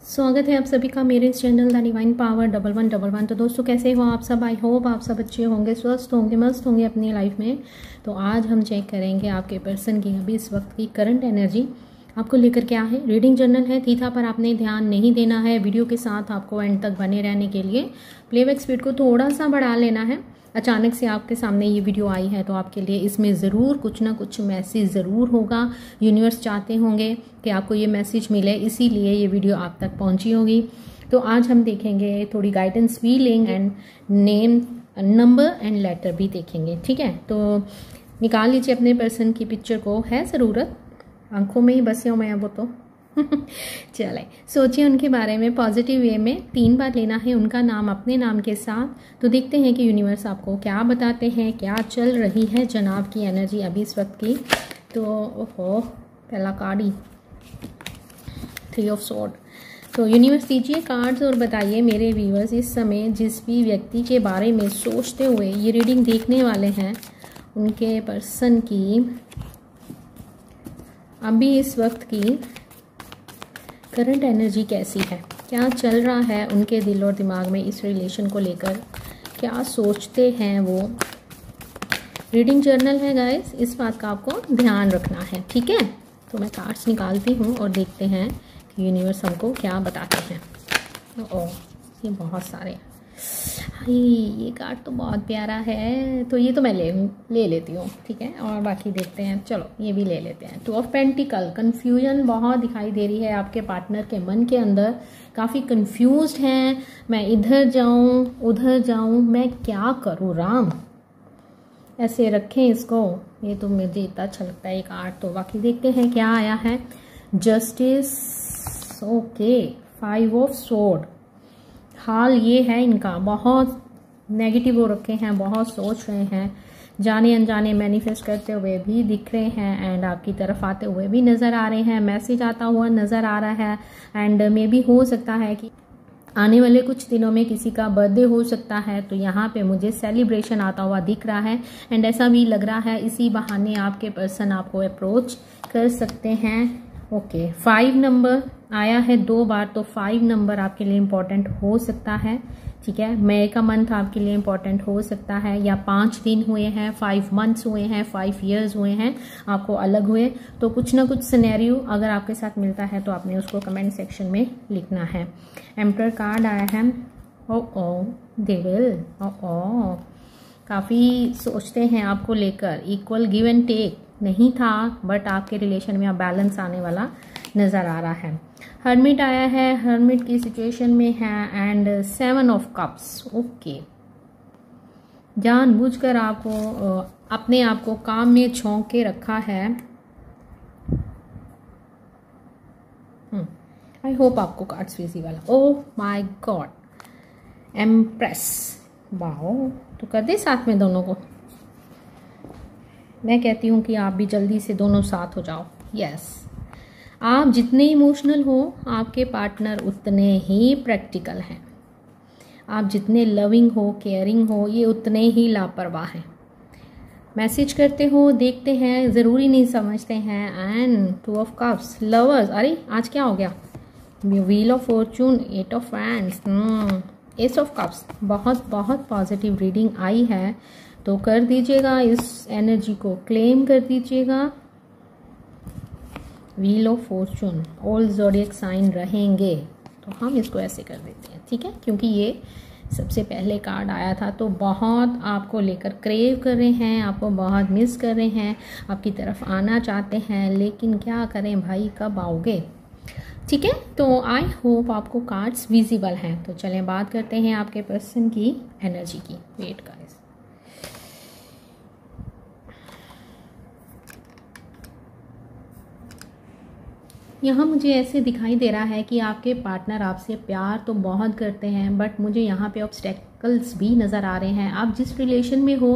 स्वागत है आप सभी का मेरे इस चैनल द डिवाइन पावर 1111। तो दोस्तों कैसे हो आप सब। आई होप आप सब अच्छे होंगे, स्वस्थ होंगे, मस्त होंगे अपनी लाइफ में। तो आज हम चेक करेंगे आपके पर्सन की अभी इस वक्त की करंट एनर्जी आपको लेकर क्या है। रीडिंग जर्नल है, थीथा पर आपने ध्यान नहीं देना है। वीडियो के साथ आपको एंड तक बने रहने के लिए प्लेबैक स्पीड को थोड़ा सा बढ़ा लेना है। अचानक से आपके सामने ये वीडियो आई है तो आपके लिए इसमें ज़रूर कुछ ना कुछ मैसेज ज़रूर होगा। यूनिवर्स चाहते होंगे कि आपको ये मैसेज मिले, इसीलिए ये वीडियो आप तक पहुंची होगी। तो आज हम देखेंगे, थोड़ी गाइडेंस भी लेंगे and name, number and later भी देखेंगे। ठीक है, तो निकाल लीजिए अपने पर्सन की पिक्चर को। है ज़रूरत, आंखों में ही बसे हो मैं वो तो चले सोचिए उनके बारे में पॉजिटिव वे में। 3 बार लेना है उनका नाम अपने नाम के साथ। तो देखते हैं कि यूनिवर्स आपको क्या बताते हैं, क्या चल रही है जनाब की एनर्जी अभी इस वक्त की। तो ओहो, पहला कार्ड ही 3 ऑफ स्वॉर्ड। तो यूनिवर्स दीजिए कार्ड्स और बताइए मेरे व्यूअर्स इस समय जिस भी व्यक्ति के बारे में सोचते हुए ये रीडिंग देखने वाले हैं, उनके पर्सन की अभी इस वक्त की करंट एनर्जी कैसी है, क्या चल रहा है उनके दिल और दिमाग में इस रिलेशन को लेकर, क्या सोचते हैं वो। रीडिंग जर्नल है गाइस, इस बात का आपको ध्यान रखना है। ठीक है, तो मैं कार्ड्स निकालती हूँ और देखते हैं कि यूनिवर्स हमको क्या बताते हैं। ओह, ये बहुत सारे, ये कार्ड तो बहुत प्यारा है, तो ये तो मैं ले लेती हूँ। ठीक है, और बाकी देखते हैं। चलो ये भी ले लेते हैं। 2 ऑफ पेंटिकल। कन्फ्यूजन बहुत दिखाई दे रही है आपके पार्टनर के मन के अंदर, काफ़ी कंफ्यूज्ड हैं। मैं इधर जाऊँ उधर जाऊँ, मैं क्या करूँ राम, ऐसे रखें इसको। ये तो मुझे इतना अच्छा लगता है ये कार्ड। तो बाकी देखते हैं क्या आया है। Justice, okay, 5 of sword. हाल ये है इनका, बहुत नेगेटिव हो रखे हैं, बहुत सोच रहे हैं, जाने अनजाने मैनिफेस्ट करते हुए भी दिख रहे हैं एंड आपकी तरफ आते हुए भी नज़र आ रहे हैं। मैसेज आता हुआ नज़र आ रहा है एंड मे भी हो सकता है कि आने वाले कुछ दिनों में किसी का बर्थडे हो सकता है। तो यहाँ पे मुझे सेलिब्रेशन आता हुआ दिख रहा है एंड ऐसा भी लग रहा है इसी बहाने आपके पर्सन आपको अप्रोच कर सकते हैं। ओके, 5 नंबर आया है 2 बार, तो 5 नंबर आपके लिए इम्पोर्टेंट हो सकता है। ठीक है, मई का मंथ आपके लिए इम्पोर्टेंट हो सकता है, या 5 दिन हुए हैं, 5 मंथ्स हुए हैं, 5 इयर्स हुए हैं आपको अलग हुए। तो कुछ ना कुछ सिनेरियो अगर आपके साथ मिलता है तो आपने उसको कमेंट सेक्शन में लिखना है। एम्परर कार्ड आया है। ओ देविल, ओ काफ़ी सोचते हैं आपको लेकर। इक्वल गिव एंड टेक नहीं था, बट आपके रिलेशन में अब बैलेंस आने वाला नज़र आ रहा है। हर्मिट आया है, हर्मिट की सिचुएशन में है एंड 7 ऑफ कप्स। ओके, जानबूझकर आपको अपने आप को काम में झोंक के रखा है। आई होप आपको cards visible. Oh my God, empress, wow. तो कर दे साथ में दोनों को। मैं कहती हूँ कि आप भी जल्दी से दोनों साथ हो जाओ। यस, आप जितने इमोशनल हो आपके पार्टनर उतने ही प्रैक्टिकल हैं। आप जितने लविंग हो, केयरिंग हो, ये उतने ही लापरवाह हैं। मैसेज करते हो, देखते हैं, ज़रूरी नहीं समझते हैं। And 2 of cups, lovers. अरे आज क्या हो गया, wheel of Fortune, 8 of wands, S of cups. बहुत बहुत पॉजिटिव रीडिंग आई है, तो कर दीजिएगा इस एनर्जी को, क्लेम कर दीजिएगा। Wheel of fortune, all zodiac sign रहेंगे, तो हम इसको ऐसे कर देते हैं। ठीक है, क्योंकि ये सबसे पहले कार्ड आया था, तो बहुत आपको लेकर क्रेव कर रहे हैं, आपको बहुत मिस कर रहे हैं, आपकी तरफ आना चाहते हैं, लेकिन क्या करें भाई, कब आओगे। ठीक है, तो आई होप आपको कार्ड्स विजिबल हैं। तो चलें बात करते हैं आपके पर्सन की एनर्जी की। वेट गाइस, यहाँ मुझे ऐसे दिखाई दे रहा है कि आपके पार्टनर आपसे प्यार तो बहुत करते हैं, बट मुझे यहाँ पे ऑब्स्टेकल्स भी नज़र आ रहे हैं। आप जिस रिलेशन में हो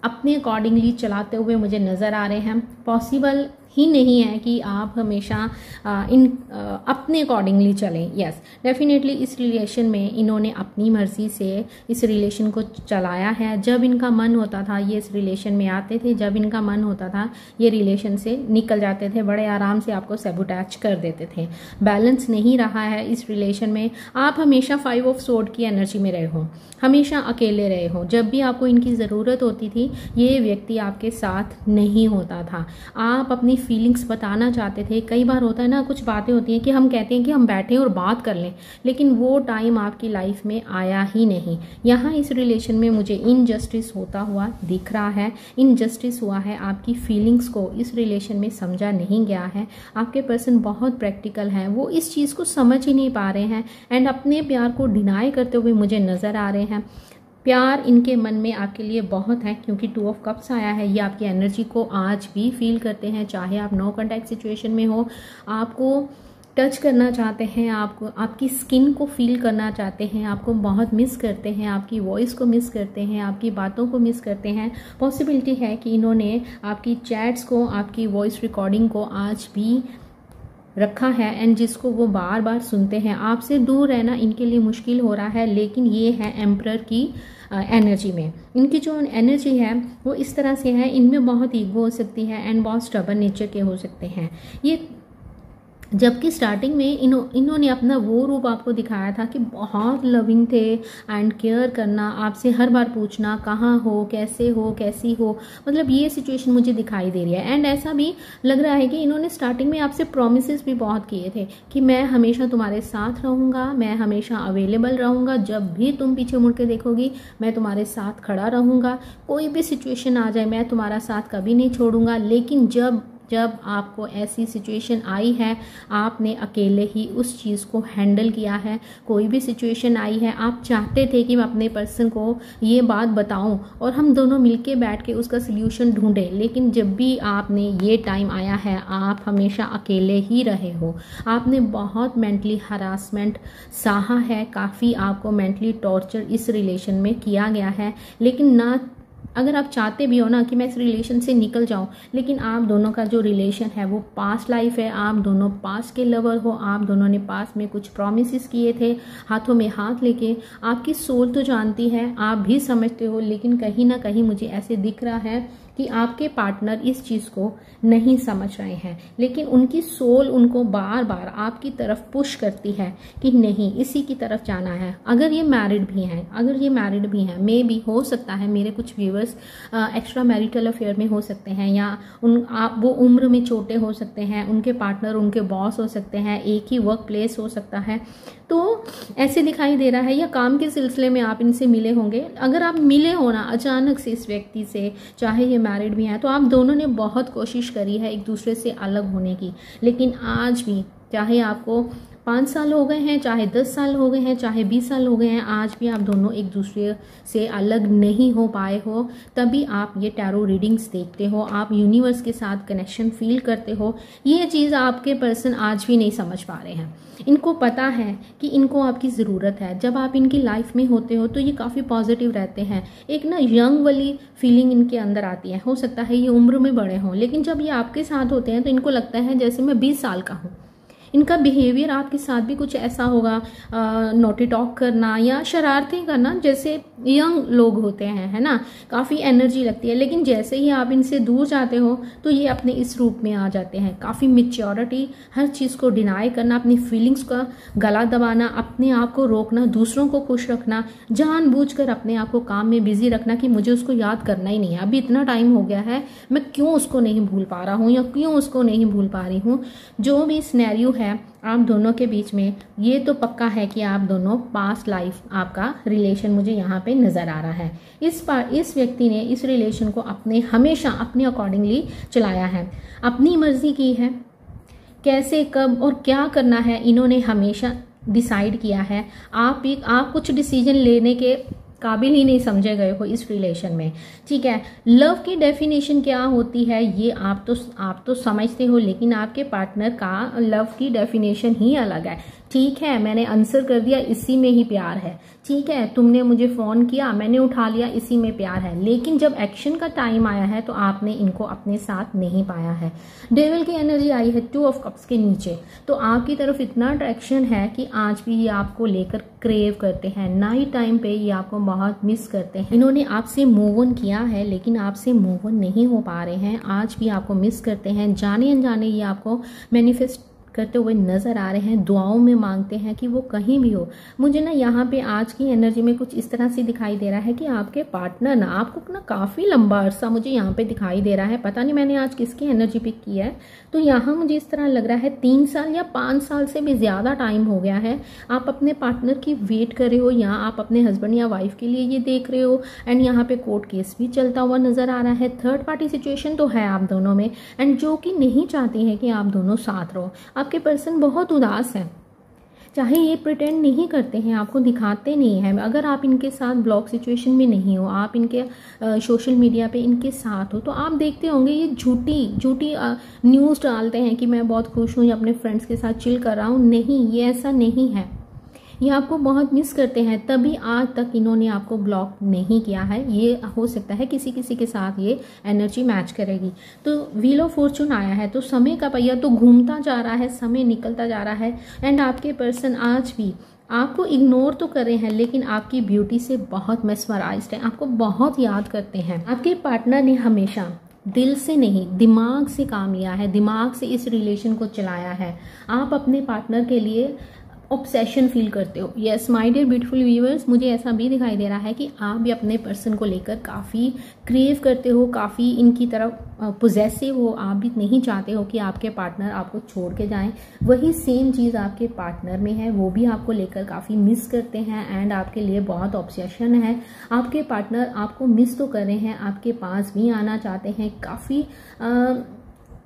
अपने अकॉर्डिंगली चलाते हुए मुझे नज़र आ रहे हैं। पॉसिबल ही नहीं है कि आप हमेशा अपने अकॉर्डिंगली चलें। यस, डेफिनेटली इस रिलेशन में इन्होंने अपनी मर्जी से इस रिलेशन को चलाया है। जब इनका मन होता था ये इस रिलेशन में आते थे, जब इनका मन होता था ये रिलेशन से निकल जाते थे, बड़े आराम से आपको सैबोटैज कर देते थे। बैलेंस नहीं रहा है इस रिलेशन में। आप हमेशा 5 ऑफ सोर्ड की एनर्जी में रहे हो, हमेशा अकेले रहे हो। जब भी आपको इनकी ज़रूरत होती थी ये व्यक्ति आपके साथ नहीं होता था। आप अपनी फीलिंग्स बताना चाहते थे। कई बार होता है ना, कुछ बातें होती हैं कि हम कहते हैं कि हम बैठें और बात कर लें, लेकिन वो टाइम आपकी लाइफ में आया ही नहीं। यहाँ इस रिलेशन में मुझे इनजस्टिस होता हुआ दिख रहा है। इनजस्टिस हुआ है, आपकी फीलिंग्स को इस रिलेशन में समझा नहीं गया है। आपके पर्सन बहुत प्रैक्टिकल हैं, वो इस चीज़ को समझ ही नहीं पा रहे हैं एंड अपने प्यार को डिनाई करते हुए मुझे नज़र आ रहे हैं। प्यार इनके मन में आपके लिए बहुत है, क्योंकि 2 ऑफ कप्स आया है। ये आपकी एनर्जी को आज भी फील करते हैं, चाहे आप नो कॉन्टैक्ट सिचुएशन में हो। आपको टच करना चाहते हैं, आपको आपकी स्किन को फील करना चाहते हैं, आपको बहुत मिस करते हैं, आपकी वॉइस को मिस करते हैं, आपकी बातों को मिस करते हैं। पॉसिबिलिटी है कि इन्होंने आपकी चैट्स को, आपकी वॉइस रिकॉर्डिंग को आज भी रखा है एंड जिसको वो बार बार सुनते हैं। आपसे दूर रहना इनके लिए मुश्किल हो रहा है, लेकिन ये है एम्परर की एनर्जी में। इनकी जो एनर्जी है वो इस तरह से है, इनमें बहुत ईगो हो सकती है एंड बहुत स्टबर्न नेचर के हो सकते हैं ये। जबकि स्टार्टिंग में इन्होंने अपना वो रूप आपको दिखाया था कि बहुत लविंग थे एंड केयर करना, आपसे हर बार पूछना कहाँ हो, कैसे हो, कैसी हो, मतलब ये सिचुएशन मुझे दिखाई दे रही है। एंड ऐसा भी लग रहा है कि इन्होंने स्टार्टिंग में आपसे प्रोमिसेस भी बहुत किए थे कि मैं हमेशा तुम्हारे साथ रहूँगा, मैं हमेशा अवेलेबल रहूँगा, जब भी तुम पीछे मुड़ के देखोगी मैं तुम्हारे साथ खड़ा रहूँगा, कोई भी सिचुएशन आ जाए मैं तुम्हारा साथ कभी नहीं छोड़ूंगा। लेकिन जब आपको ऐसी सिचुएशन आई है आपने अकेले ही उस चीज़ को हैंडल किया है। कोई भी सिचुएशन आई है, आप चाहते थे कि मैं अपने पर्सन को ये बात बताऊं और हम दोनों मिलके बैठ के उसका सल्यूशन ढूंढें, लेकिन जब भी आपने ये टाइम आया है आप हमेशा अकेले ही रहे हो। आपने बहुत मेंटली हरासमेंट सहा है, काफ़ी आपको मेंटली टॉर्चर इस रिलेशन में किया गया है। लेकिन ना, अगर आप चाहते भी हो ना कि मैं इस रिलेशन से निकल जाऊं, लेकिन आप दोनों का जो रिलेशन है वो पास्ट लाइफ है, आप दोनों पास्ट के लवर हो, आप दोनों ने पास्ट में कुछ प्रॉमिसेस किए थे हाथों में हाथ लेके। आपकी सोल तो जानती है, आप भी समझते हो, लेकिन कहीं ना कहीं मुझे ऐसे दिख रहा है कि आपके पार्टनर इस चीज़ को नहीं समझ रहे हैं, लेकिन उनकी सोल उनको बार बार आपकी तरफ पुश करती है कि नहीं इसी की तरफ जाना है। अगर ये मैरिड भी हैं, मे भी हो सकता है मेरे कुछ व्यूअर्स एक्स्ट्रा मैरिटल अफेयर में हो सकते हैं, या वो उम्र में छोटे हो सकते हैं, उनके पार्टनर उनके बॉस हो सकते हैं, एक ही वर्क प्लेस हो सकता है, तो ऐसे दिखाई दे रहा है। या काम के सिलसिले में आप इनसे मिले होंगे। अगर आप मिले हो ना अचानक से इस व्यक्ति से, चाहे ये मैरिड भी हैं, तो आप दोनों ने बहुत कोशिश करी है एक दूसरे से अलग होने की, लेकिन आज भी चाहे आपको 5 साल हो गए हैं, चाहे 10 साल हो गए हैं, चाहे 20 साल हो गए हैं, आज भी आप दोनों एक दूसरे से अलग नहीं हो पाए हो। तभी आप ये टैरो रीडिंग्स देखते हो, आप यूनिवर्स के साथ कनेक्शन फील करते हो। ये चीज़ आपके पर्सन आज भी नहीं समझ पा रहे हैं। इनको पता है कि इनको आपकी ज़रूरत है। जब आप इनकी लाइफ में होते हो तो ये काफ़ी पॉजिटिव रहते हैं, एक ना यंग वाली फीलिंग इनके अंदर आती है। हो सकता है ये उम्र में बड़े हों, लेकिन जब ये आपके साथ होते हैं तो इनको लगता है जैसे मैं 20 साल का हूँ। इनका बिहेवियर आपके साथ भी कुछ ऐसा होगा, नोटी टॉक करना या शरारतें करना जैसे यंग लोग होते हैं, है ना, काफ़ी एनर्जी लगती है। लेकिन जैसे ही आप इनसे दूर जाते हो तो ये अपने इस रूप में आ जाते हैं। काफ़ी मैच्योरिटी, हर चीज़ को डिनाई करना, अपनी फीलिंग्स का गला दबाना, अपने आप को रोकना, दूसरों को खुश रखना, जानबूझकर अपने आप को काम में बिजी रखना कि मुझे उसको याद करना ही नहीं है, अभी इतना टाइम हो गया है, मैं क्यों उसको नहीं भूल पा रहा हूँ या क्यों उसको नहीं भूल पा रही हूँ। जो भी सिनेरियो है आप दोनों के बीच में, ये तो पक्का है कि आप दोनों पास्ट लाइफ आपका रिलेशन मुझे यहाँ पे नज़र आ रहा है। इस व्यक्ति ने इस रिलेशन को हमेशा अपने अकॉर्डिंगली चलाया है, अपनी मर्जी की है, कैसे कब और क्या करना है इन्होंने हमेशा डिसाइड किया है। आप कुछ डिसीजन लेने के काबिल ही नहीं समझे गए हो इस रिलेशन में, ठीक है। लव की डेफिनेशन क्या होती है ये आप तो समझते हो, लेकिन आपके पार्टनर का लव की डेफिनेशन ही अलग है। ठीक है, मैंने आंसर कर दिया, इसी में ही प्यार है। ठीक है, तुमने मुझे फोन किया, मैंने उठा लिया, इसी में प्यार है। लेकिन जब एक्शन का टाइम आया है तो आपने इनको अपने साथ नहीं पाया है। डेविल की एनर्जी आई है 2 ऑफ कप्स के नीचे, तो आपकी तरफ इतना अट्रैक्शन है कि आज भी ये आपको लेकर क्रेव करते हैं। नाइट टाइम पे ये आपको बहुत मिस करते हैं। इन्होंने आपसे मूव ऑन किया है लेकिन आपसे मूव ऑन नहीं हो पा रहे हैं। आज भी आपको मिस करते हैं। जाने अनजाने ये आपको मैनिफेस्ट करते हुए नजर आ रहे हैं, दुआओं में मांगते हैं कि वो कहीं भी हो। मुझे ना यहाँ पे आज की एनर्जी में कुछ इस तरह से दिखाई दे रहा है कि आपके पार्टनर ना आपको ना काफी लंबा अरसा मुझे यहाँ पे दिखाई दे रहा है। पता नहीं मैंने आज किसकी एनर्जी पिक की है, तो यहाँ मुझे इस तरह लग रहा है 3 साल या 5 साल से भी ज्यादा टाइम हो गया है आप अपने पार्टनर की वेट कर रहे हो, या आप अपने हस्बैंड या वाइफ के लिए ये देख रहे हो। एंड यहाँ पे कोर्ट केस भी चलता हुआ नजर आ रहा है। थर्ड पार्टी सिचुएशन तो है आप दोनों में, एंड जो कि नहीं चाहती है कि आप दोनों साथ रहो। आपके पर्सन बहुत उदास है, चाहे ये प्रिटेंड नहीं करते हैं, आपको दिखाते नहीं हैं। अगर आप इनके साथ ब्लॉक सिचुएशन में नहीं हो, आप इनके सोशल मीडिया पे इनके साथ हो, तो आप देखते होंगे ये झूठी न्यूज़ डालते हैं कि मैं बहुत खुश हूँ या अपने फ्रेंड्स के साथ चिल कर रहा हूँ। नहीं, ये ऐसा नहीं है। ये आपको बहुत मिस करते हैं, तभी आज तक इन्होंने आपको ब्लॉक नहीं किया है। ये हो सकता है किसी किसी के साथ ये एनर्जी मैच करेगी। तो व्हील ऑफ फॉर्चून आया है, तो समय का पहिया तो घूमता जा रहा है, समय निकलता जा रहा है। एंड आपके पर्सन आज भी आपको इग्नोर तो कर रहे हैं लेकिन आपकी ब्यूटी से बहुत मेस्मराइज्ड है, आपको बहुत याद करते हैं। आपके पार्टनर ने हमेशा दिल से नहीं दिमाग से काम लिया है, दिमाग से इस रिलेशन को चलाया है। आप अपने पार्टनर के लिए ऑब्सेशन फील करते हो। Yes my dear beautiful viewers, मुझे ऐसा भी दिखाई दे रहा है कि आप भी अपने पर्सन को लेकर काफ़ी क्रेव करते हो, काफ़ी इनकी तरफ पोजेसिव हो। आप भी नहीं चाहते हो कि आपके पार्टनर आपको छोड़ के जाएं। वही सेम चीज़ आपके पार्टनर में है, वो भी आपको लेकर काफ़ी मिस करते हैं एंड आपके लिए बहुत ऑब्सेशन है। आपके पार्टनर आपको मिस तो कर रहे हैं, आपके पास भी आना चाहते हैं।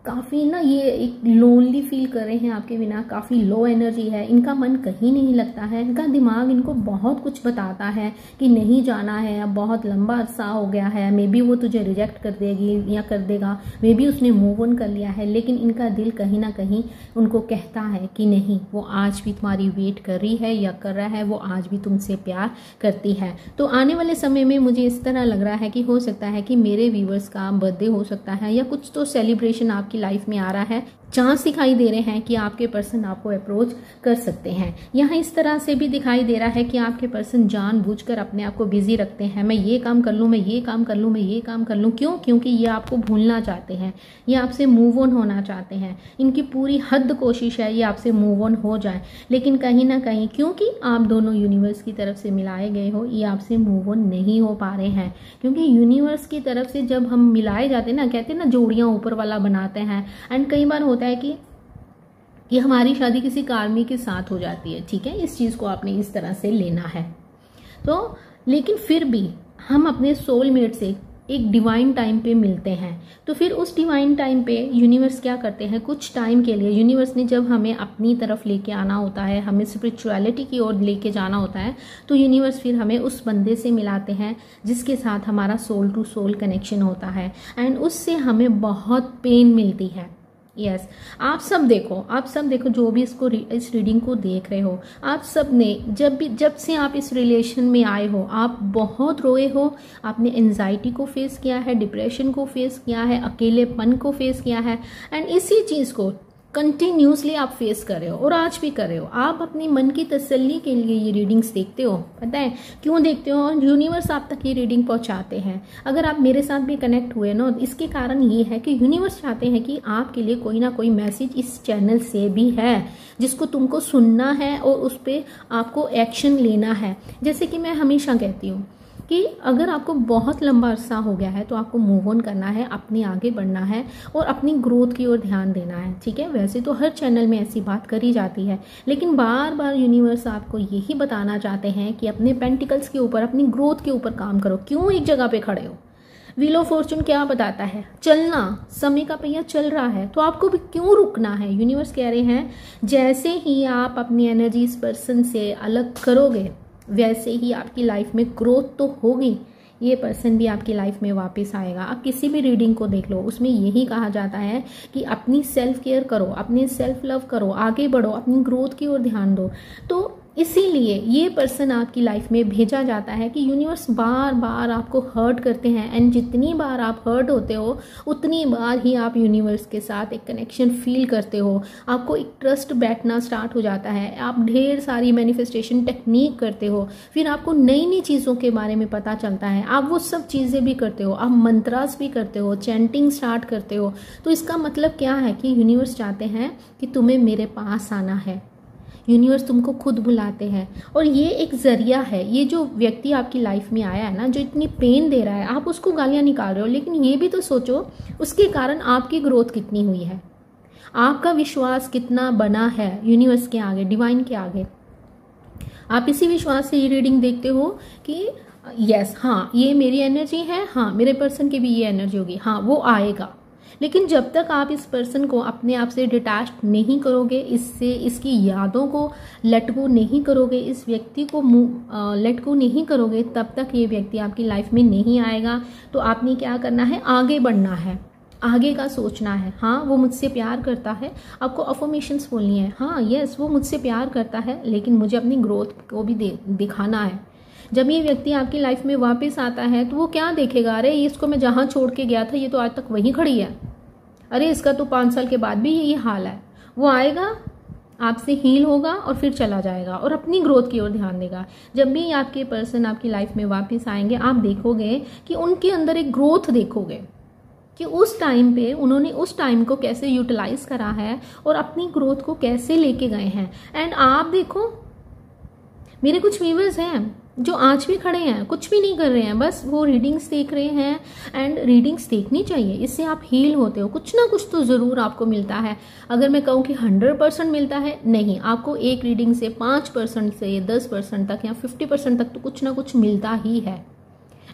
काफ़ी ना ये एक लोनली फील कर रहे हैं आपके बिना, काफ़ी लो एनर्जी है, इनका मन कहीं नहीं लगता है। इनका दिमाग इनको बहुत कुछ बताता है कि नहीं जाना है, अब बहुत लंबा अरसा हो गया है, मे बी वो तुझे रिजेक्ट कर देगी या कर देगा, मे बी उसने मूव ऑन कर लिया है। लेकिन इनका दिल कहीं ना कहीं उनको कहता है कि नहीं, वो आज भी तुम्हारी वेट कर रही है या कर रहा है, वो आज भी तुमसे प्यार करती है। तो आने वाले समय में मुझे इस तरह लग रहा है कि हो सकता है कि मेरे व्यूवर्स का बर्थडे हो सकता है या कुछ तो सेलिब्रेशन आपकी लाइफ में आ रहा है। चांस दिखाई दे रहे हैं कि आपके पर्सन आपको अप्रोच कर सकते हैं। यहाँ इस तरह से भी दिखाई दे रहा है कि आपके पर्सन जानबूझकर अपने आप को बिजी रखते हैं। मैं ये काम कर लूँ, मैं ये काम कर लूँ, मैं ये काम कर लूँ। क्यों? क्योंकि ये आपको भूलना चाहते हैं, ये आपसे मूव ऑन होना चाहते हैं। इनकी पूरी हद कोशिश है ये आपसे मूव ऑन हो जाए, लेकिन कहीं ना कहीं क्योंकि आप दोनों यूनिवर्स की तरफ से मिलाए गए हो, ये आपसे मूव ऑन नहीं हो पा रहे हैं। क्योंकि यूनिवर्स की तरफ से जब हम मिलाए जाते हैं ना, कहते हैं ना जोड़ियाँ ऊपर वाला बनाते हैं। एंड कई बार होता है कि हमारी शादी किसी कार्मी के साथ हो जाती है। ठीक है, इस चीज़ को आपने इस तरह से लेना है। तो लेकिन फिर भी हम अपने सोलमेट से एक डिवाइन टाइम पे मिलते हैं, तो फिर उस डिवाइन टाइम पे यूनिवर्स क्या करते हैं, कुछ टाइम के लिए यूनिवर्स ने जब हमें अपनी तरफ लेके आना होता है, हमें स्पिरिचुअलिटी की ओर लेके जाना होता है, तो यूनिवर्स फिर हमें उस बंदे से मिलाते हैं जिसके साथ हमारा सोल टू सोल कनेक्शन होता है। एंड उससे हमें बहुत पेन मिलती है। यस, आप सब देखो जो भी इस रीडिंग को देख रहे हो, आप सब ने जब से आप इस रिलेशन में आए हो, आप बहुत रोए हो। आपने एंजाइटी को फेस किया है, डिप्रेशन को फेस किया है, अकेलेपन को फेस किया है। एंड इसी चीज़ को कंटिन्यूसली आप फेस कर रहे हो और आज भी कर रहे हो। आप अपनी मन की तसल्ली के लिए ये रीडिंग्स देखते हो। पता है क्यों देखते हो? यूनिवर्स आप तक ये रीडिंग पहुंचाते हैं। अगर आप मेरे साथ भी कनेक्ट हुए ना, इसके कारण ये है कि यूनिवर्स चाहते हैं कि आपके लिए कोई ना कोई मैसेज इस चैनल से भी है जिसको तुमको सुनना है और उस पर आपको एक्शन लेना है। जैसे कि मैं हमेशा कहती हूँ कि अगर आपको बहुत लंबा अरसा हो गया है तो आपको मूव ऑन करना है, अपने आगे बढ़ना है और अपनी ग्रोथ की ओर ध्यान देना है। ठीक है, वैसे तो हर चैनल में ऐसी बात करी जाती है, लेकिन बार बार यूनिवर्स आपको यही बताना चाहते हैं कि अपने पेंटिकल्स के ऊपर, अपनी ग्रोथ के ऊपर काम करो। क्यों एक जगह पे खड़े हो? व्हील ऑफ फॉर्चून क्या बताता है? चलना, समय का पहिया चल रहा है, तो आपको भी क्यों रुकना है? यूनिवर्स कह रहे हैं जैसे ही आप अपनी एनर्जी इस पर्सन से अलग करोगे, वैसे ही आपकी लाइफ में ग्रोथ तो होगी। ये पर्सन भी आपकी लाइफ में वापस आएगा। आप किसी भी रीडिंग को देख लो, उसमें यही कहा जाता है कि अपनी सेल्फ केयर करो, अपने सेल्फ लव करो, आगे बढ़ो, अपनी ग्रोथ की ओर ध्यान दो। तो इसीलिए ये पर्सन आपकी लाइफ में भेजा जाता है कि यूनिवर्स बार बार आपको हर्ट करते हैं, एंड जितनी बार आप हर्ट होते हो उतनी बार ही आप यूनिवर्स के साथ एक कनेक्शन फील करते हो, आपको एक ट्रस्ट बैठना स्टार्ट हो जाता है, आप ढेर सारी मैनिफेस्टेशन टेक्निक करते हो, फिर आपको नई नई चीज़ों के बारे में पता चलता है, आप वो सब चीज़ें भी करते हो, आप मंत्रास भी करते हो, चैंटिंग स्टार्ट करते हो। तो इसका मतलब क्या है कि यूनिवर्स चाहते हैं कि तुम्हें मेरे पास आना है, यूनिवर्स तुमको खुद बुलाते हैं। और ये एक जरिया है, ये जो व्यक्ति आपकी लाइफ में आया है ना, जो इतनी पेन दे रहा है, आप उसको गालियां निकाल रहे हो, लेकिन ये भी तो सोचो उसके कारण आपकी ग्रोथ कितनी हुई है, आपका विश्वास कितना बना है यूनिवर्स के आगे, डिवाइन के आगे। आप इसी विश्वास से ये रीडिंग देखते हो कि यस, हाँ ये मेरी एनर्जी है, हाँ मेरे पर्सन की भी ये एनर्जी होगी, हाँ वो आएगा। लेकिन जब तक आप इस पर्सन को अपने आप से डिटैच नहीं करोगे, इससे इसकी यादों को लेट गो नहीं करोगे, इस व्यक्ति को लेट गो नहीं करोगे, तब तक ये व्यक्ति आपकी लाइफ में नहीं आएगा। तो आपने क्या करना है, आगे बढ़ना है, आगे का सोचना है। हाँ वो मुझसे प्यार करता है, आपको अफर्मेशंस बोलनी है, हाँ यस वो मुझसे प्यार करता है, लेकिन मुझे अपनी ग्रोथ को भी दिखाना है। जब ये व्यक्ति आपकी लाइफ में वापस आता है तो वो क्या देखेगा, अरे इसको मैं जहाँ छोड़ के गया था ये तो आज तक वहीं खड़ी है, अरे इसका तो 5 साल के बाद भी यही हाल है। वो आएगा, आपसे हील होगा और फिर चला जाएगा और अपनी ग्रोथ की ओर ध्यान देगा। जब भी आपके पर्सन आपकी लाइफ में वापस आएंगे, आप देखोगे कि उनके अंदर एक ग्रोथ देखोगे कि उस टाइम पे उन्होंने उस टाइम को कैसे यूटिलाइज करा है और अपनी ग्रोथ को कैसे लेके गए हैं। एंड आप देखो, मेरे कुछ व्यूअर्स हैं जो आज भी खड़े हैं, कुछ भी नहीं कर रहे हैं, बस वो रीडिंग्स देख रहे हैं। एंड रीडिंग्स देखनी चाहिए, इससे आप हील होते हो, कुछ ना कुछ तो ज़रूर आपको मिलता है। अगर मैं कहूँ कि 100% मिलता है, नहीं, आपको एक रीडिंग से 5% से 10% तक या 50% तक तो कुछ ना कुछ मिलता ही है।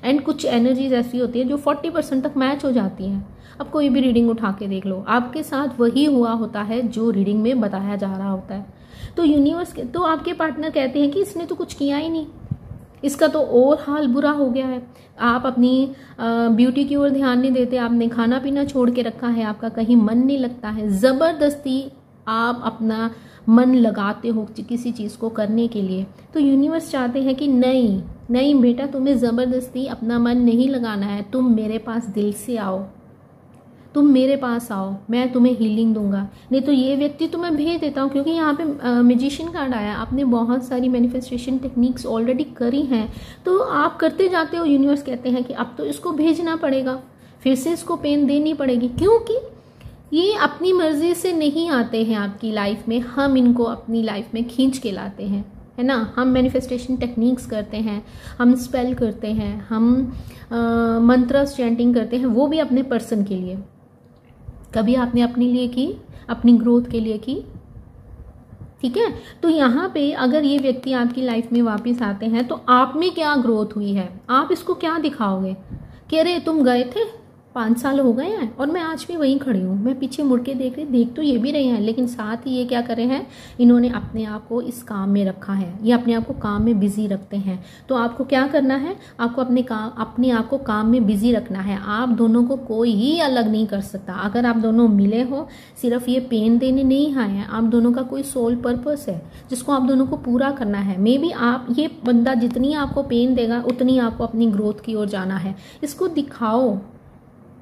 एंड कुछ एनर्जीज ऐसी होती है जो 40% तक मैच हो जाती हैं। अब कोई भी रीडिंग उठा के देख लो, आपके साथ वही हुआ होता है जो रीडिंग में बताया जा रहा होता है। तो यूनिवर्स के तो आपके पार्टनर कहते हैं कि इसने तो कुछ किया ही नहीं, इसका तो और हाल बुरा हो गया है। आप अपनी ब्यूटी की ओर ध्यान नहीं देते, आपने खाना पीना छोड़ के रखा है, आपका कहीं मन नहीं लगता है, ज़बरदस्ती आप अपना मन लगाते हो किसी चीज़ को करने के लिए। तो यूनिवर्स चाहते हैं कि नहीं नहीं बेटा, तुम्हें ज़बरदस्ती अपना मन नहीं लगाना है, तुम मेरे पास दिल से आओ, तुम मेरे पास आओ, मैं तुम्हें हीलिंग दूंगा। नहीं तो ये व्यक्ति तो मैं भेज देता हूँ, क्योंकि यहाँ पे मैजिशियन कार्ड आया, आपने बहुत सारी मैनिफेस्टेशन टेक्निक्स ऑलरेडी करी हैं, तो आप करते जाते हो। यूनिवर्स कहते हैं कि अब तो इसको भेजना पड़ेगा, फिर से इसको पेन देनी पड़ेगी, क्योंकि ये अपनी मर्जी से नहीं आते हैं आपकी लाइफ में, हम इनको अपनी लाइफ में खींच के लाते हैं, है ना। हम मैनिफेस्टेशन टेक्निक्स करते हैं, हम स्पेल करते हैं, हम मंत्रस चैंटिंग करते हैं, वो भी अपने पर्सन के लिए। कभी आपने अपने लिए की, अपनी ग्रोथ के लिए की, ठीक है। तो यहाँ पे अगर ये व्यक्ति आपकी लाइफ में वापस आते हैं तो आप में क्या ग्रोथ हुई है, आप इसको क्या दिखाओगे कि अरे तुम गए थे, 5 साल हो गए हैं और मैं आज भी वहीं खड़ी हूँ, मैं पीछे मुड़ के देख तो ये भी रहे हैं, लेकिन साथ ही ये क्या करे हैं, इन्होंने अपने आप को इस काम में रखा है, ये अपने आप को काम में बिजी रखते हैं। तो आपको क्या करना है, आपको अपने आप को काम में बिजी रखना है। आप दोनों को कोई ही अलग नहीं कर सकता। अगर आप दोनों मिले हो, सिर्फ ये पेन देने नहीं आए हैं, आप दोनों का कोई सोल पर्पस है जिसको आप दोनों को पूरा करना है। मे बी आप ये बंदा जितनी आपको पेन देगा उतनी आपको अपनी ग्रोथ की ओर जाना है। इसको दिखाओ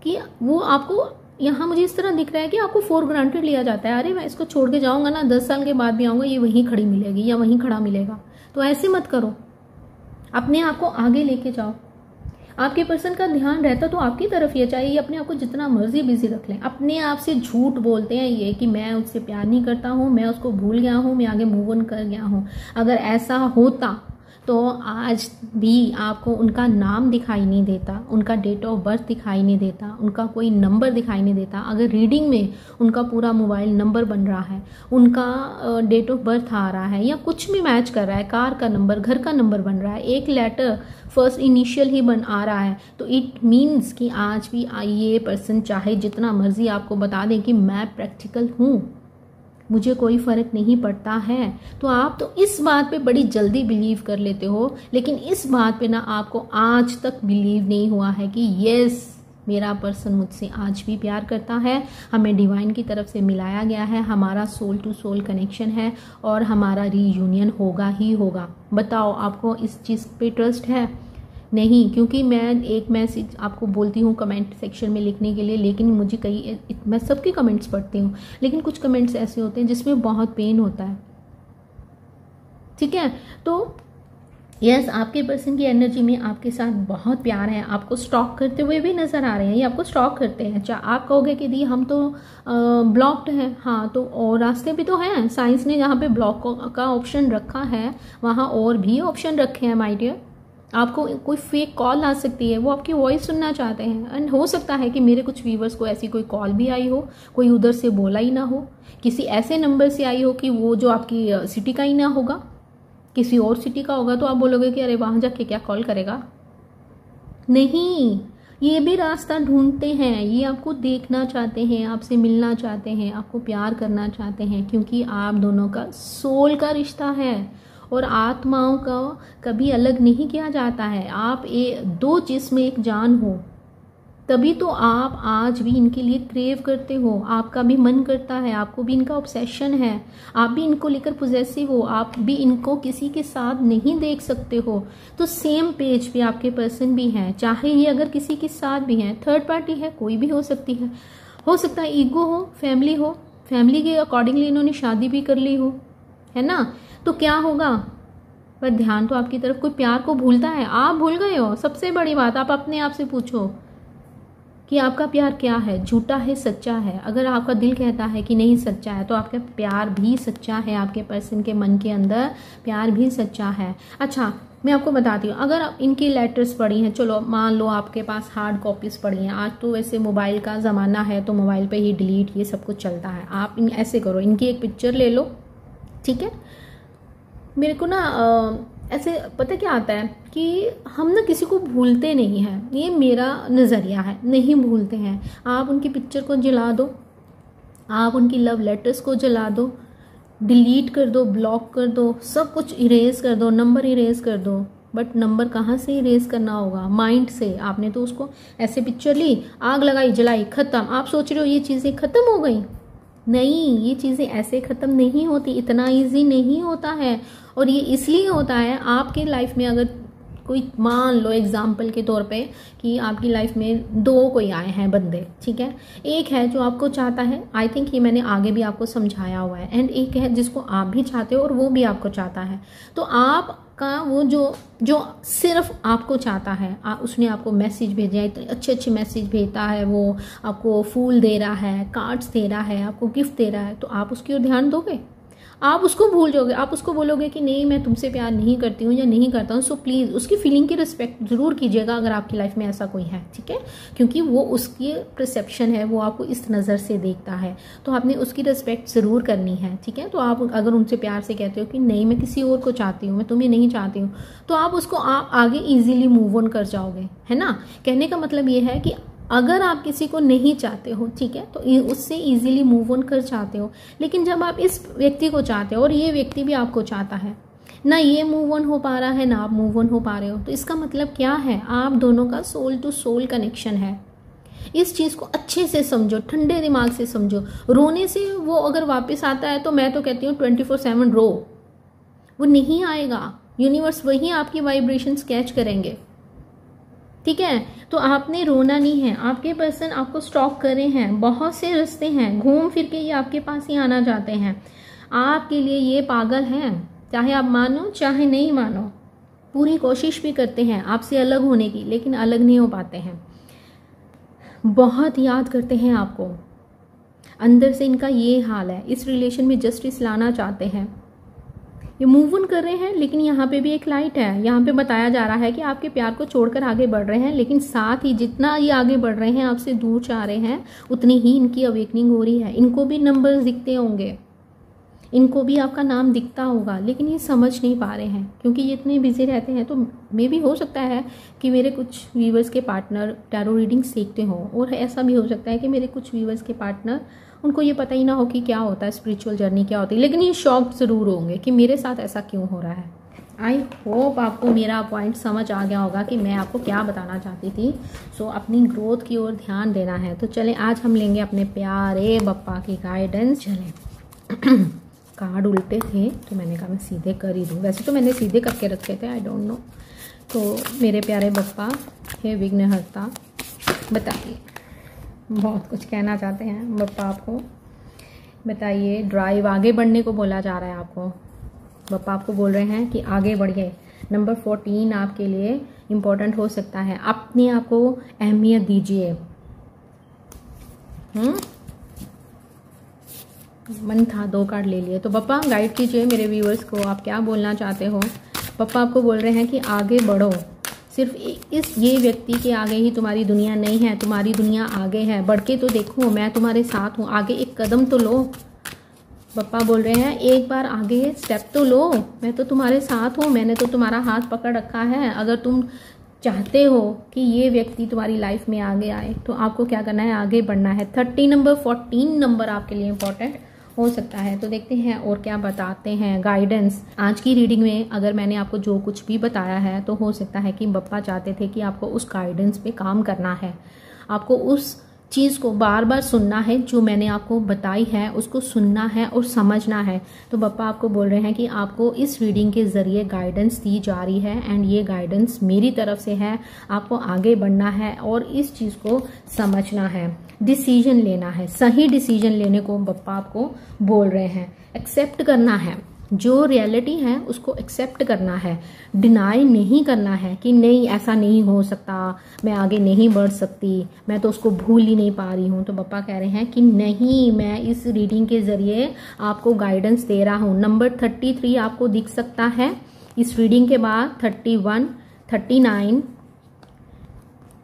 कि वो आपको, यहाँ मुझे इस तरह दिख रहा है कि आपको फॉर ग्रांटेड लिया जाता है, अरे मैं इसको छोड़ के जाऊंगा ना, 10 साल के बाद भी आऊंगा, ये वहीं खड़ी मिलेगी या वहीं खड़ा मिलेगा। तो ऐसे मत करो, अपने आप को आगे लेके जाओ। आपके पर्सन का ध्यान रहता तो आपकी तरफ ही, चाहे ये अपने आप को जितना मर्जी बिजी रख लें। अपने आप से झूठ बोलते हैं ये कि मैं उससे प्यार नहीं करता हूँ, मैं उसको भूल गया हूँ, मैं आगे मूव ऑन कर गया हूँ। अगर ऐसा होता तो आज भी आपको उनका नाम दिखाई नहीं देता, उनका डेट ऑफ बर्थ दिखाई नहीं देता, उनका कोई नंबर दिखाई नहीं देता। अगर रीडिंग में उनका पूरा मोबाइल नंबर बन रहा है, उनका डेट ऑफ बर्थ आ रहा है या कुछ भी मैच कर रहा है, कार का नंबर, घर का नंबर बन रहा है, एक लेटर फर्स्ट इनिशियल ही बन आ रहा है, तो इट मीन्स कि आज भी ये पर्सन चाहे जितना मर्जी आपको बता दें कि मैं प्रैक्टिकल हूँ, मुझे कोई फ़र्क नहीं पड़ता है। तो आप तो इस बात पे बड़ी जल्दी बिलीव कर लेते हो, लेकिन इस बात पे ना आपको आज तक बिलीव नहीं हुआ है कि यस, मेरा पर्सन मुझसे आज भी प्यार करता है, हमें डिवाइन की तरफ से मिलाया गया है, हमारा सोल टू सोल कनेक्शन है और हमारा रीयूनियन होगा ही होगा। बताओ, आपको इस चीज़ पे ट्रस्ट है? नहीं, क्योंकि मैं एक मैसेज आपको बोलती हूँ कमेंट सेक्शन में लिखने के लिए, लेकिन मुझे मैं सबके कमेंट्स पढ़ती हूँ, लेकिन कुछ कमेंट्स ऐसे होते हैं जिसमें बहुत पेन होता है। ठीक है, तो यस, आपके पर्सन की एनर्जी में आपके साथ बहुत प्यार है, आपको स्टॉक करते हुए भी नज़र आ रहे हैं, ये आपको स्टॉक करते हैं। चाहे आप कहोगे कि दी हम तो ब्लॉक्ड हैं, हाँ, तो और रास्ते भी तो हैं। साइंस ने जहाँ पे ब्लॉक का ऑप्शन रखा है वहाँ और भी ऑप्शन रखे हैं माय डियर। आपको कोई फेक कॉल आ सकती है, वो आपकी वॉइस सुनना चाहते हैं, एंड हो सकता है कि मेरे कुछ व्यूवर्स को ऐसी कोई कॉल भी आई हो, कोई उधर से बोला ही ना हो, किसी ऐसे नंबर से आई हो कि वो जो आपकी सिटी का ही ना होगा, किसी और सिटी का होगा। तो आप बोलोगे कि अरे वहाँ जाके क्या कॉल करेगा। नहीं, ये भी रास्ता ढूंढते हैं, ये आपको देखना चाहते हैं, आपसे मिलना चाहते हैं, आपको प्यार करना चाहते हैं, क्योंकि आप दोनों का सोल का रिश्ता है और आत्माओं का कभी अलग नहीं किया जाता है। आप दो जिस्म एक जान हो, तभी तो आप आज भी इनके लिए क्रेव करते हो, आपका भी मन करता है, आपको भी इनका ऑब्सेशन है, आप भी इनको लेकर पॉजेसिव हो, आप भी इनको किसी के साथ नहीं देख सकते हो। तो सेम पेज पे आपके पर्सन भी हैं, चाहे ये अगर किसी के साथ भी हैं, थर्ड पार्टी है, कोई भी हो सकती है, हो सकता है ईगो हो, फैमिली के अकॉर्डिंगली इन्होंने शादी भी कर ली हो, है ना। तो क्या होगा, पर ध्यान तो आपकी तरफ, कोई प्यार को भूलता है, आप भूल गए हो। सबसे बड़ी बात, आप अपने आप से पूछो कि आपका प्यार क्या है, झूठा है, सच्चा है। अगर आपका दिल कहता है कि नहीं सच्चा है, तो आपका प्यार भी सच्चा है, आपके पर्सन के मन के अंदर प्यार भी सच्चा है। अच्छा, मैं आपको बताती हूँ, अगर इनकी लेटर्स पड़ी हैं, चलो मान लो आपके पास हार्ड कॉपीज़ पड़ी हैं, आज तो वैसे मोबाइल का ज़माना है तो मोबाइल पे ही डिलीट ये सब कुछ चलता है। आप ऐसे करो, इनकी एक पिक्चर ले लो, ठीक है। मेरे को ना ऐसे पता क्या आता है कि हम ना किसी को भूलते नहीं हैं, ये मेरा नज़रिया है, नहीं भूलते हैं। आप उनकी पिक्चर को जला दो, आप उनकी लव लेटर्स को जला दो, डिलीट कर दो, ब्लॉक कर दो, सब कुछ इरेज कर दो, नंबर इरेज कर दो। बट नंबर कहाँ से इरेज करना होगा? माइंड से। आपने तो उसको ऐसे पिक्चर ली, आग लगाई, जलाई, ख़त्म। आप सोच रहे हो ये चीज़ें ख़त्म हो गई? नहीं, ये चीज़ें ऐसे ख़त्म नहीं होती, इतना इजी नहीं होता है। और ये इसलिए होता है, आपके लाइफ में अगर कोई, मान लो एग्जाम्पल के तौर पे कि आपकी लाइफ में दो कोई आए हैं बंदे, ठीक है, एक है जो आपको चाहता है, आई थिंक ये मैंने आगे भी आपको समझाया हुआ है, एंड एक है जिसको आप भी चाहते हो और वो भी आपको चाहता है। तो आपका वो जो सिर्फ आपको चाहता है, उसने आपको मैसेज भेजा है, इतने अच्छे अच्छे मैसेज भेजता है, वो आपको फूल दे रहा है, कार्ड्स दे रहा है, आपको गिफ्ट दे रहा है, तो आप उसकी ओर ध्यान दोगे? आप उसको भूल जाओगे, आप उसको बोलोगे कि नहीं मैं तुमसे प्यार नहीं करती हूँ या नहीं करता हूँ। सो प्लीज़ उसकी फीलिंग की रिस्पेक्ट ज़रूर कीजिएगा अगर आपकी लाइफ में ऐसा कोई है, ठीक है, क्योंकि वो उसकी परसेप्शन है, वो आपको इस नज़र से देखता है, तो आपने उसकी रिस्पेक्ट ज़रूर करनी है, ठीक है। तो आप अगर उनसे प्यार से कहते हो कि नहीं मैं किसी और को चाहती हूँ, मैं तुम्हें नहीं चाहती हूँ, तो आप उसको आप आगे ईजिली मूव ऑन कर जाओगे, है ना। कहने का मतलब ये है कि अगर आप किसी को नहीं चाहते हो, ठीक है, तो उससे इजीली मूव ऑन कर जाते हो। लेकिन जब आप इस व्यक्ति को चाहते हो और ये व्यक्ति भी आपको चाहता है, ना ये मूव ऑन हो पा रहा है ना आप मूव ऑन हो पा रहे हो, तो इसका मतलब क्या है? आप दोनों का सोल टू सोल कनेक्शन है। इस चीज़ को अच्छे से समझो, ठंडे दिमाग से समझो। रोने से वो अगर वापस आता है तो मैं तो कहती हूँ 24/7 रो, वो नहीं आएगा। यूनिवर्स वही आपकी वाइब्रेशंस कैच करेंगे, ठीक है। तो आपने रोना नहीं है, आपके पर्सन आपको स्टॉक कर रहे हैं, बहुत से रास्ते हैं, घूम फिर के ये आपके पास ही आना चाहते हैं। आपके लिए ये पागल हैं, चाहे आप मानो चाहे नहीं मानो, पूरी कोशिश भी करते हैं आपसे अलग होने की, लेकिन अलग नहीं हो पाते हैं। बहुत याद करते हैं आपको, अंदर से इनका ये हाल है। इस रिलेशन में जस्टिस लाना चाहते हैं, ये मूव ऑन कर रहे हैं, लेकिन यहाँ पे भी एक लाइट है। यहाँ पे बताया जा रहा है कि आपके प्यार को छोड़कर आगे बढ़ रहे हैं, लेकिन साथ ही जितना ये आगे बढ़ रहे हैं, आपसे दूर जा रहे हैं, उतनी ही इनकी अवेकनिंग हो रही है। इनको भी नंबर्स दिखते होंगे, इनको भी आपका नाम दिखता होगा, लेकिन ये समझ नहीं पा रहे हैं क्योंकि ये इतने बिजी रहते हैं। तो मे भी हो सकता है कि मेरे कुछ व्यूवर्स के पार्टनर टैरो रीडिंग सीखते हों, और ऐसा भी हो सकता है कि मेरे कुछ व्यूवर्स के पार्टनर उनको ये पता ही ना हो कि क्या होता है स्पिरिचुअल जर्नी, क्या होती है, लेकिन ये शॉक ज़रूर होंगे कि मेरे साथ ऐसा क्यों हो रहा है। आई होप आपको मेरा पॉइंट समझ आ गया होगा कि मैं आपको क्या बताना चाहती थी। सो अपनी ग्रोथ की ओर ध्यान देना है। तो चलें आज हम लेंगे अपने प्यारे बप्पा की गाइडेंस। चलें कार्ड उल्टे थे तो मैंने कहा मैं सीधे कर ही दूँ, वैसे तो मैंने सीधे करके रखे थे, आई डोंट नो। तो मेरे प्यारे बप्पा, हे विघ्नहर्ता, बताइए, बहुत कुछ कहना चाहते हैं बप्पा आपको, बताइए। ड्राइव, आगे बढ़ने को बोला जा रहा है आपको। बप्पा आपको बोल रहे हैं कि आगे बढ़िए। नंबर 14 आपके लिए इम्पोर्टेंट हो सकता है। अपने आप को अहमियत दीजिए। मन था 2 कार्ड ले लिए। तो बप्पा गाइड कीजिए मेरे व्यूअर्स को, आप क्या बोलना चाहते हो। बप्पा आपको बोल रहे हैं कि आगे बढ़ो। सिर्फ ये व्यक्ति के आगे ही तुम्हारी दुनिया नहीं है, तुम्हारी दुनिया आगे है। बढ़ के तो देखो, मैं तुम्हारे साथ हूँ, आगे एक कदम तो लो। बप्पा बोल रहे हैं एक बार आगे स्टेप तो लो, मैं तो तुम्हारे साथ हूँ, मैंने तो तुम्हारा हाथ पकड़ रखा है। अगर तुम चाहते हो कि ये व्यक्ति तुम्हारी लाइफ में आगे आए तो आपको क्या करना है, आगे बढ़ना है। 30 नंबर 14 नंबर आपके लिए इम्पोर्टेंट हो सकता है। तो देखते हैं और क्या बताते हैं गाइडेंस आज की रीडिंग में। अगर मैंने आपको जो कुछ भी बताया है तो हो सकता है कि बप्पा चाहते थे कि आपको उस गाइडेंस पे काम करना है, आपको उस चीज़ को बार बार सुनना है, जो मैंने आपको बताई है उसको सुनना है और समझना है। तो बप्पा आपको बोल रहे हैं कि आपको इस रीडिंग के ज़रिए गाइडेंस दी जा रही है एंड ये गाइडेंस मेरी तरफ से है। आपको आगे बढ़ना है और इस चीज़ को समझना है, डिसीजन लेना है, सही डिसीजन लेने को बप्पा आपको बोल रहे हैं। एक्सेप्ट करना है, जो रियलिटी है उसको एक्सेप्ट करना है, डिनाई नहीं करना है कि नहीं ऐसा नहीं हो सकता, मैं आगे नहीं बढ़ सकती, मैं तो उसको भूल ही नहीं पा रही हूँ। तो बप्पा कह रहे हैं कि नहीं, मैं इस रीडिंग के ज़रिए आपको गाइडेंस दे रहा हूँ। नंबर 33 आपको दिख सकता है इस रीडिंग के बाद। 31, 39,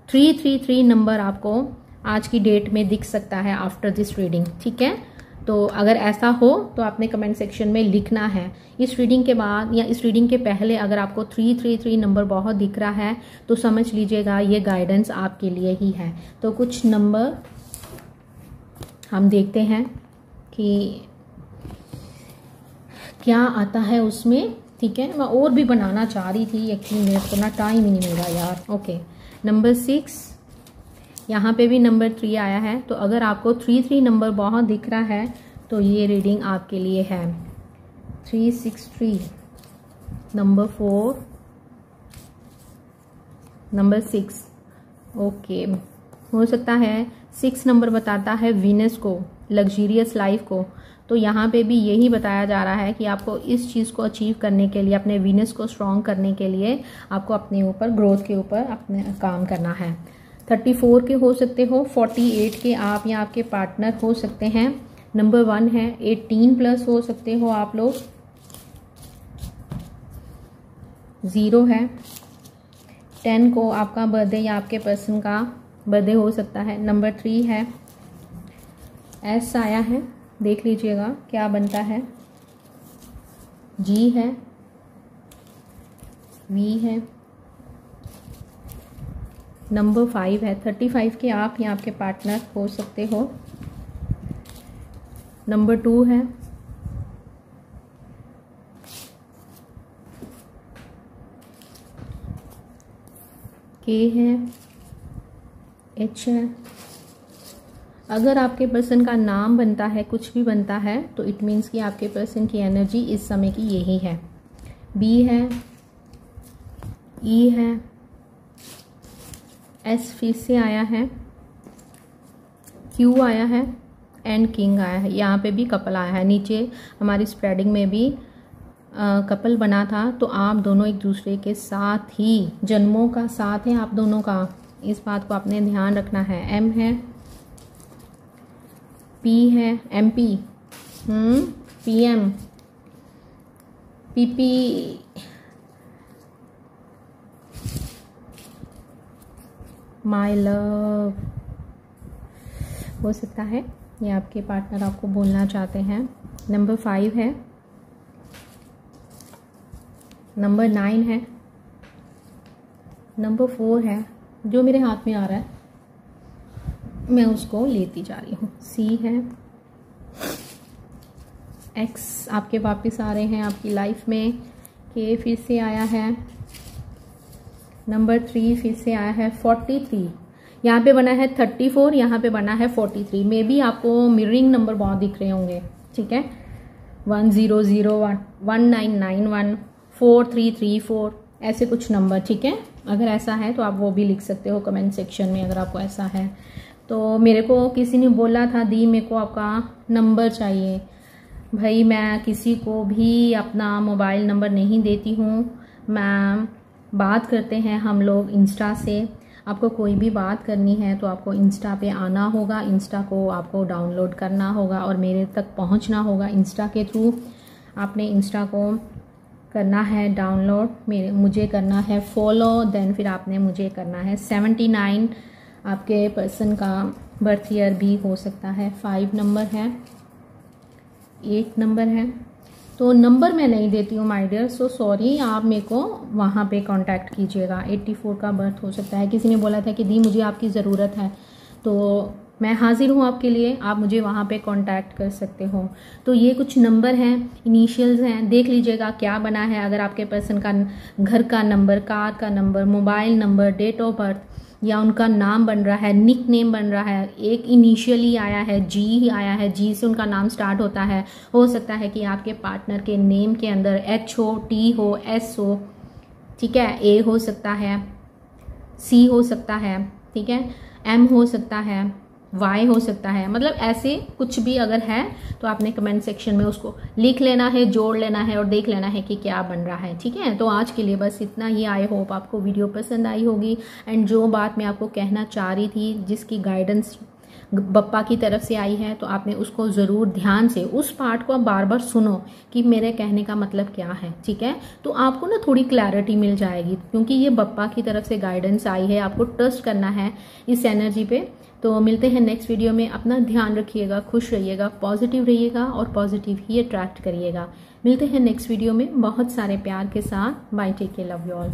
333 नंबर आपको आज की डेट में दिख सकता है आफ्टर दिस रीडिंग, ठीक है। तो अगर ऐसा हो तो आपने कमेंट सेक्शन में लिखना है। इस रीडिंग के बाद या इस रीडिंग के पहले अगर आपको 333 नंबर बहुत दिख रहा है तो समझ लीजिएगा ये गाइडेंस आपके लिए ही है। तो कुछ नंबर हम देखते हैं कि क्या आता है उसमें, ठीक है। मैं और भी बनाना चाह रही थी, एक्चुअली मेरे को ना टाइम ही नहीं मिल रहा यार। ओके, नंबर 6, यहाँ पे भी नंबर 3 आया है। तो अगर आपको 33 नंबर बहुत दिख रहा है तो ये रीडिंग आपके लिए है। 363, नंबर 4, नंबर 6। ओके, हो सकता है 6 नंबर बताता है वीनस को, लग्जरियस लाइफ को। तो यहाँ पे भी यही बताया जा रहा है कि आपको इस चीज़ को अचीव करने के लिए, अपने वीनस को स्ट्रॉन्ग करने के लिए आपको अपने ऊपर, ग्रोथ के ऊपर अपने काम करना है। 34 के हो सकते हो, 48 के आप या आपके पार्टनर हो सकते हैं। नंबर 1 है, 18 प्लस हो सकते हो आप लोग। 0 है, 10 को आपका बर्थडे या आपके पर्सन का बर्थडे हो सकता है। नंबर 3 है, एस आया है, देख लीजिएगा क्या बनता है। जी है, वी है, नंबर 5 है। 35 के आप या आपके पार्टनर हो सकते हो। नंबर 2 है, के है, एच है। अगर आपके पर्सन का नाम बनता है, कुछ भी बनता है, तो इट मीन्स कि आपके पर्सन की एनर्जी इस समय की यही है। बी है, ई है, एस फिर से आया है, क्यू आया है एंड किंग आया है। यहाँ पे भी कपल आया है। नीचे हमारी स्प्रेडिंग में भी कपल बना था। तो आप दोनों एक दूसरे के साथ ही, जन्मों का साथ है आप दोनों का, इस बात को आपने ध्यान रखना है। एम है, पी है, MP, PM, PP, my love हो सकता है ये आपके पार्टनर आपको बोलना चाहते हैं। नंबर 5 है, नंबर 9 है, नंबर 4 है। जो मेरे हाथ में आ रहा है मैं उसको लेती जा रही हूँ। सी है, एक्स आपके वापस आ रहे हैं आपकी लाइफ में। के फिर से आया है, नंबर 3 फिर से आया है, 43 यहाँ पे बना है, 34 यहाँ पे बना है 43। मे बी आपको मिररिंग नंबर बहुत दिख रहे होंगे, ठीक है। 1001, 1991, 4334 ऐसे कुछ नंबर, ठीक है। अगर ऐसा है तो आप वो भी लिख सकते हो कमेंट सेक्शन में, अगर आपको ऐसा है तो। मेरे को किसी ने बोला था दी मेरे को आपका नंबर चाहिए। भाई मैं किसी को भी अपना मोबाइल नंबर नहीं देती हूँ, मैं बात करते हैं हम लोग इंस्टा से। आपको कोई भी बात करनी है तो आपको इंस्टा पे आना होगा, इंस्टा को आपको डाउनलोड करना होगा और मेरे तक पहुंचना होगा इंस्टा के थ्रू। आपने इंस्टा को करना है डाउनलोड, मुझे करना है फॉलो, देन फिर आपने मुझे करना है 79। आपके पर्सन का बर्थ ईयर भी हो सकता है, 5 नंबर है, 8 नंबर है। तो नंबर मैं नहीं देती हूँ माय डियर, सो सॉरी। आप मेरे को वहाँ पे कांटेक्ट कीजिएगा। 84 का बर्थ हो सकता है। किसी ने बोला था कि दी मुझे आपकी ज़रूरत है, तो मैं हाजिर हूँ आपके लिए, आप मुझे वहाँ पे कांटेक्ट कर सकते हो। तो ये कुछ नंबर हैं, इनिशियल्स हैं, देख लीजिएगा क्या बना है। अगर आपके पर्सन का घर का नंबर, कार का number, mobile number, date of birth या उनका नाम बन रहा है, निक नेम बन रहा है, एक इनिशियली आया है, जी ही आया है, जी से उनका नाम स्टार्ट होता है। हो सकता है कि आपके पार्टनर के नेम के अंदर एच हो, टी हो, एस हो, ठीक है, ए हो सकता है, सी हो सकता है, ठीक है, एम हो सकता है, वाई हो सकता है। मतलब ऐसे कुछ भी अगर है तो आपने कमेंट सेक्शन में उसको लिख लेना है, जोड़ लेना है और देख लेना है कि क्या बन रहा है, ठीक है। तो आज के लिए बस इतना ही। आई होप आपको वीडियो पसंद आई होगी। एंड जो बात मैं आपको कहना चाह रही थी, जिसकी गाइडेंस बप्पा की तरफ से आई है, तो आपने उसको ज़रूर ध्यान से उस पार्ट को आप बार बार सुनो कि मेरे कहने का मतलब क्या है, ठीक है। तो आपको ना थोड़ी क्लैरिटी मिल जाएगी, क्योंकि ये बप्पा की तरफ से गाइडेंस आई है। आपको ट्रस्ट करना है इस एनर्जी पे। तो मिलते हैं नेक्स्ट वीडियो में। अपना ध्यान रखिएगा, खुश रहिएगा, पॉजिटिव रहिएगा और पॉजिटिव ही अट्रैक्ट करिएगा। मिलते हैं नेक्स्ट वीडियो में बहुत सारे प्यार के साथ। Bye, take care, love you all.